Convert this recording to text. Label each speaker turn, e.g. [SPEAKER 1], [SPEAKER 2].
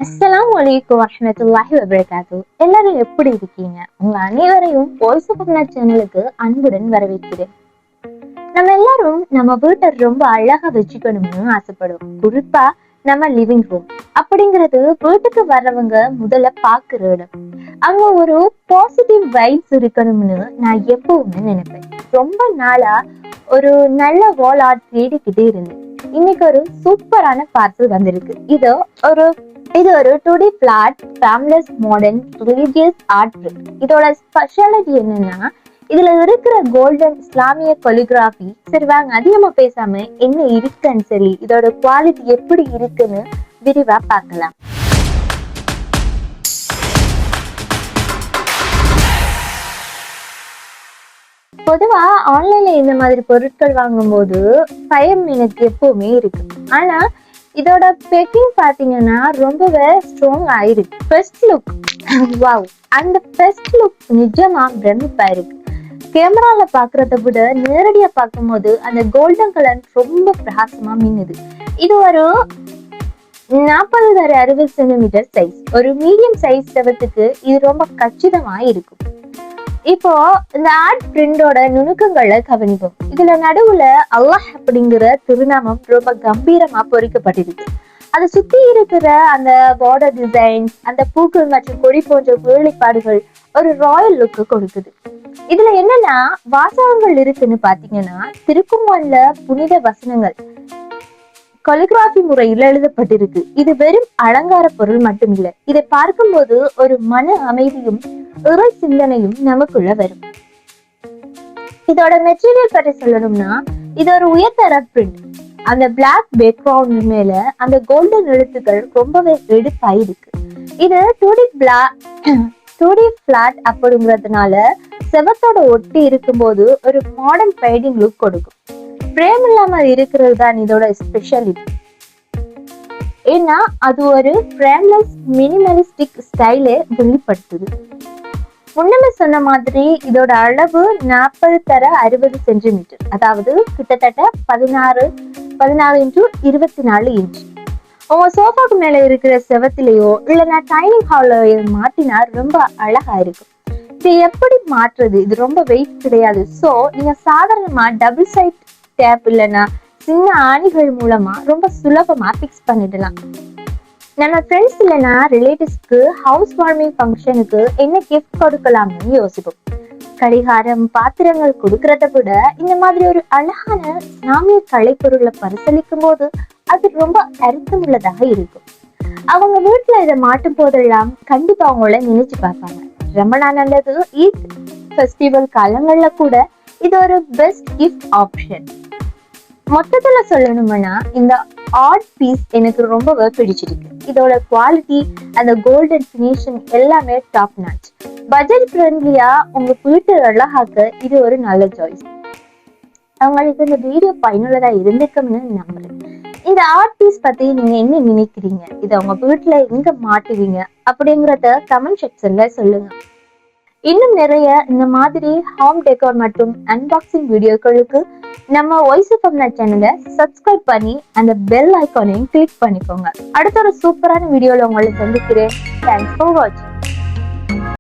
[SPEAKER 1] அஸ்ஸலாமு அலைக்கும் வரஹ்மத்துல்லாஹி வபரகாத்து. எல்லாரும் எப்படி இருக்கீங்க? உங்க அனைவரையும் வாய்ஸ் ஆஃப் அப்னா சேனலுக்கு அன்புடன் வரவேற்கிறேன். நம்ம எல்லாரும் நம்ம வீட்டை ரொம்ப அழகா வச்சுக்கணும்னு ஆசைப்படுவோம். குறிப்பா நம்ம லிவிங் ரூம் அப்படிங்கிறது வீட்டுக்கு வர்றவங்க முதல்ல பாக்குற இடம். அங்க ஒரு பாசிட்டிவ் வைப்ஸ் இருக்கணும்னு நான் எப்பவுமே நினைப்பேன். ரொம்ப நாளா ஒரு நல்ல வால் ஆர்ட் தேடிக்கிட்டே இருந்தேன். இன்னைக்கு ஒரு சூப்பரான பார்சல் வந்திருக்கு. இது ஒரு 2D flat frameless modern religious art print. இதோட ஸ்பெஷாலிட்டி என்னன்னா, இதுல இருக்கிற கோல்டன் இஸ்லாமிய கொலிகிராஃபி. சரி வாங்க அதிகமா பேசாம என்ன இருக்குன்னு சொல்லி இதோட குவாலிட்டி எப்படி இருக்குன்னு விரிவா பார்க்கலாம். பொதுவா ஆன்லைன்ல இந்த மாதிரி பொருட்கள் வாங்கும் போது பயம் எனக்கு எப்பவுமே இருக்கு. ஆனா இதோட பேக்கிங் பாத்தீங்கன்னா ரொம்பவே ஸ்ட்ராங் ஆயிருக்கு. ஃபர்ஸ்ட் லுக் வாவ், அந்த ஃபர்ஸ்ட் லுக் நிஜமா பிரமிப்பா இருக்கு. கேமரால பாக்குறத விட நேரடியா பார்க்கும்போது அந்த கோல்டன் கலர் ரொம்ப பிரகாசமா மின்னுது. இது ஒரு 40x60 சென்டிமீட்டர் சைஸ். ஒரு மீடியம் சைஸ் செவத்துக்கு இது ரொம்ப கச்சிதமா இருக்கும். இப்போ இந்த ஆர்ட் பிரிண்டோட நுணுக்கங்களை கவனிப்போம். இதுல நடுவுல அல்லாஹ் அப்படிங்கிற திருநாமம் ரொம்ப கம்பீரமா பொறிக்கப்பட்டிருக்கு. அதை சுத்தி இருக்கிற அந்த பார்டர் டிசைன்ஸ், அந்த பூக்கள் மற்றும் கொடி போன்ற வேலைப்பாடுகள் ஒரு ராயல் லுக்கு கொடுக்குது. இதுல என்னன்னா வாசகங்கள் இருக்குன்னு பாத்தீங்கன்னா, திருக்குர்ஆன்ல புனித வசனங்கள் கொலிகிராஃபி முறையில் எழுதப்பட்டிருக்கு. இது வெறும் அலங்கார பொருள் மட்டும் இல்லை. இதை பார்க்கும்போது ஒரு மன அமைதியும் இறை சிந்தனையும் நமக்குள்ள வரும். இதோட மெட்டீரியல் பற்றி சொல்லணும்னா, இது ஒரு உயர்தர பிரிண்ட். அந்த பிளாக் பேக்ரவுண்ட் மேல அந்த கோல்டன் எழுத்துக்கள் ரொம்பவே எடுப்பாயிருக்கு. இது 2D பிளாட் அப்படிங்கிறதுனால செவத்தோட ஒட்டி இருக்கும்போது ஒரு மாடர்ன் பெயிண்டிங் லுக் கொடுக்கும். ஃப்ரேம் இல்லாம இருக்கிறது தான் இதோட ஸ்பெஷாலிட்டி. ஏன்னா அது ஒரு ஃப்ரேம்லெஸ் மினிமலிஸ்டிக் ஸ்டைலை வெளிப்படுத்துது. முன்னமே சொன்ன மாதிரி இதோட அளவு 40x60 சென்டிமீட்டர், அதாவது கிட்டத்தட்ட 16 x 24 இன்ச். உங்க சோஃபாக்கு மேல இருக்கிற செவத்திலேயோ இல்லைன்னா டைனிங் ஹால்லயோ மாட்டினா ரொம்ப அழகா இருக்கும். இது எப்படி மாற்றுறது? இது ரொம்ப வெயிட் கிடையாது. சோ நீங்க சாதாரணமா டபுள் சைட் டேப் இல்லைன்னா சின்ன ஆணிகள் மூலமா ரொம்ப சுலபமா பிக்ஸ் பண்ணிடலாம். நம்ம ஃப்ரெண்ட்ஸ் இல்லைன்னா ரிலேட்டிவ்ஸ்க்கு ஹவுஸ் வார்மிங் ஃபங்க்ஷனுக்கு என்ன கிஃப்ட் கொடுக்கலாம்னு யோசிப்போம். கடிகாரம், பாத்திரங்கள் கொடுக்கறத விட இந்த மாதிரி ஒரு அழகான இஸ்லாமிய கலைப்பொருளை பரிசளிக்கும் போது அது ரொம்ப அர்த்தம் உள்ளதாக இருக்கும். அவங்க வீட்டுல இதை மாட்டும் போதெல்லாம் கண்டிப்பா அவங்கள நினைச்சு பார்ப்பாங்க. ரமலான் அல்லது ஈத் ஃபெஸ்டிவல் காலங்கள்ல கூட இது ஒரு பெஸ்ட் கிஃப்ட் ஆப்ஷன். மொத்தத்துல சொல்லணும்னா இந்த ஆர்ட் பீஸ் எனக்கு ரொம்பவே பிடிச்சிருக்கு. இதோட குவாலிட்டி, அந்த கோல்டன் ஃபினிஷிங் எல்லாமே டாப் நாச். பட்ஜெட் ஃப்ரெண்ட்லியா உங்க வீட்டு அழகாக்க இது ஒரு நல்ல சாய்ஸ். அவங்களுக்கு இந்த வீடியோ பயனுள்ளதா இருந்திருக்கும்னு நம்புறேன். இந்த ஆர்ட் பீஸ் பத்தி நீங்க என்ன நினைக்கிறீங்க? இதை உங்க வீட்டுல எங்க மாட்டுவீங்க அப்படிங்கறத கமெண்ட் செக்ஷன்ல சொல்லுங்க. இன்னும் நிறைய இந்த மாதிரி ஹோம் டெக்கோர் மற்றும் அன்பாக்சிங் வீடியோக்களுக்கு நம்ம வாய்ஸ் ஆஃப் அப்னா சேனலை சப்ஸ்கிரைப் பண்ணி அந்த பெல் ஐகானையும் கிளிக் பண்ணிக்கோங்க. அடுத்த ஒரு சூப்பரான வீடியோல உங்களை சந்திக்கிறேன். தேங்க்ஸ் ஃபார் வாட்சிங்.